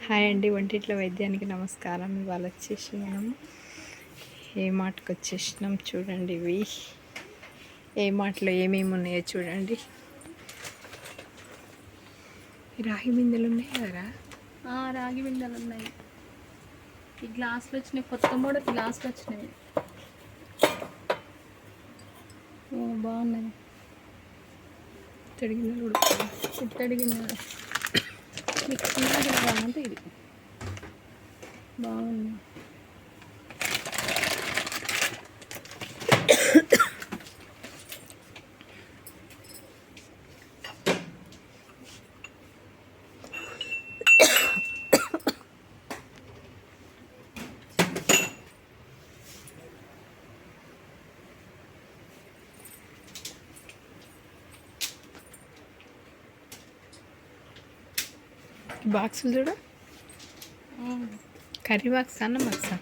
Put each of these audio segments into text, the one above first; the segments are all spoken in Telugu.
హాయ్ అండి, వంటింట్లో వైద్యానికి నమస్కారం. ఇవాళ వచ్చేసి మనం ఏ మార్ట్కి వచ్చేసినాం చూడండి. ఇవి ఏ మార్ట్లో ఏమేమి ఉన్నాయో చూడండి. రాగి బిందెలు ఉన్నాయి కదరా? రాగి బిందెలు ఉన్నాయి. ఈ గ్లాసులు వచ్చినాయి, కొత్త మోడల్ గ్లాసులు వచ్చినాయి. బాగున్నాయి. ఇత్తడి గిన్నెలు కూడా ఇత్తడి గిన్నెలు మిక్సీ బాగుంటుంది. ఇది బాగుంది. బాక్సులు చూడు. కర్రీ బాక్స్ అన్న బాక్సా?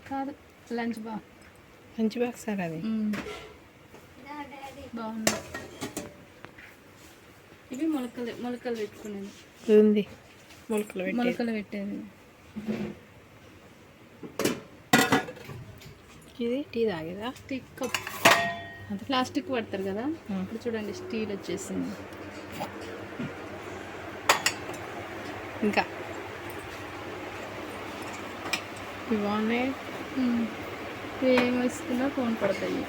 కాదు, లంచ్ బాక్స్ సార్ అది. బాగుంది. ఇవి మొలకలు పెట్టుకునేది ఉంది. మొలకలు పెట్టేది. ఇది టీ తాగేదా? Tea cup. ప్లాస్టిక్ పడతారు కదా, ఇప్పుడు చూడండి స్టీల్ వచ్చేసింది. ఇంకా ఇవి బాగున్నాయి. ఏం వేసుకున్నా ఫోన్ పడతాయి.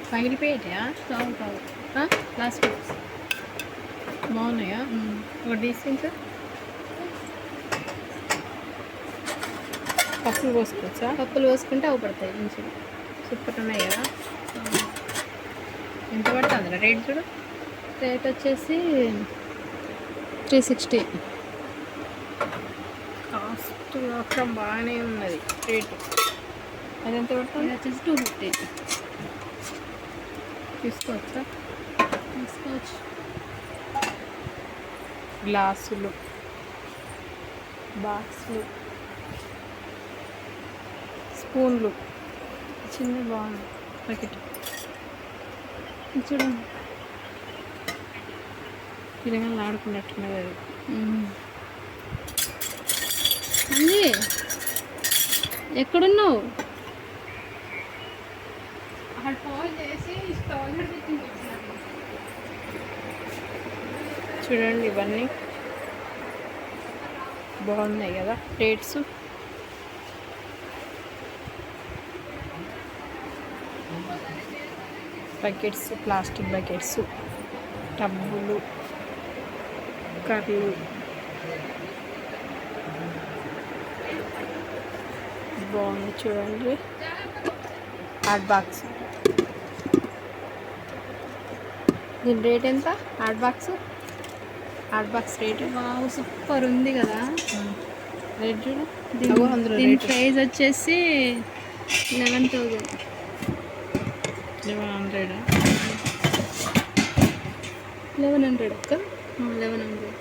పగిలిపోయాయా? కాదు ప్లాస్టిక్ బాగున్నాయా? ఒకటి తీసుకుంటా. కప్పులు పోసుకోవచ్చా? కప్పులు పోసుకుంటే అవి పడతాయి మంచిగా. సూపర్ ఉన్నాయి కదా. ఎంత పడుతుంది రేట్ చూడు. రేట్ వచ్చేసి 360. కాస్ట్ మాత్రం బాగానే ఉన్నది రేటు. అది ఎంత పడుతుంది? వచ్చేసి 250. తీసుకోవచ్చా? తీసుకోవచ్చు. గ్లాసులు, బాక్సులు, స్పూన్లు చిన్న బాగుంది ప్యాకెట్ చూడండి. తెలంగాణ ఆడుకున్నట్టున్నది అది. అండి ఎక్కడున్నావు? చూడండి, ఇవన్నీ బాగున్నాయి కదా రేట్స్. బకెట్స్, ప్లాస్టిక్ బకెట్స్, టబ్బులు, కర్రలు బాగుంది చూడండి. హాట్ బాక్స్, దీని రేట్ ఎంత? హాట్ బాక్స్ రేట్ సూపర్ ఉంది కదా. రేట్ చూడు. దీని ప్రైస్ వచ్చేసి 11,000. 1100. 1100 అక్క. 1100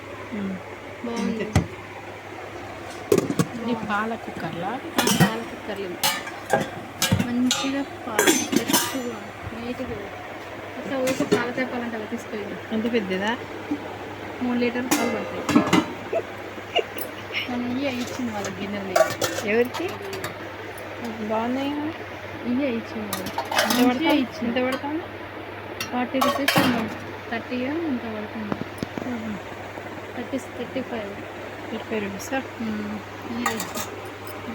బాగుంది. ఇది పాల కుక్కర్లా? పాల కుక్కర్లు మంచిగా పాలు ఫ్రెష్గా నీట్గా. అట్లా ఊరికి పాల తెప్పాలంటే అలా తీసుకెళ్ళి. ఎంత పెద్దదా? 3 లీటర్లు పాలు పడతాయి. మన ఇయ్య ఇచ్చింది వాళ్ళకి గిన్నెలు. ఎవరికి? బాగున్నాయి. ఇయ్య ఇచ్చింది వాళ్ళకి. ఎంత పడుతుంది? 40 రూపీస్. 30 ఎంత పడుతుంది? 35 రూపీసా?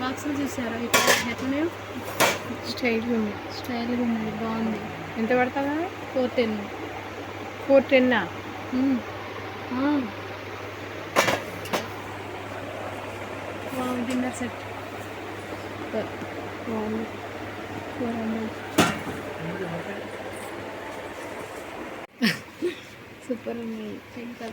బాక్సులు చూసారా ఇప్పుడు ఎట్లున్నాయో? స్టైల్గా ఉంది, బాగుంది. ఎంత పడుతుంది? 410. 410. డిన్నర్ సెట్ బాగుంది. 400. సూపర్ ఉన్నాయి. ఇంకా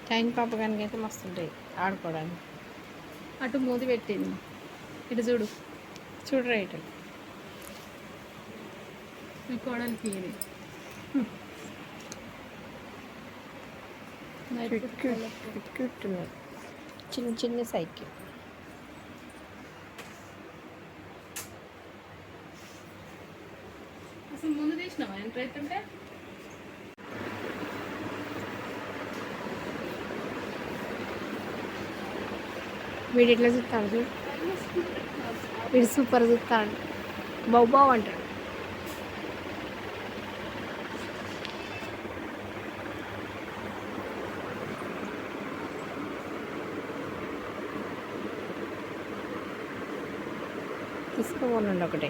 చైన్ పాప కనుక అయితే మస్తు ఉంటాయి ఆడుకోవడానికి. అటు మూది పెట్టింది, ఇటు చూడు. రైట్. మీ కోడలికి ఇది చిన్న చిన్న సైకిల్. చూసినావా ఎంటర్ అవుతుంటే వీడు ఎట్లా చూస్తాడు చూడు, వీడు సూపర్ చూస్తాడు, బావు బావు అంటాడు. తీసుకోమనండి ఒకటే.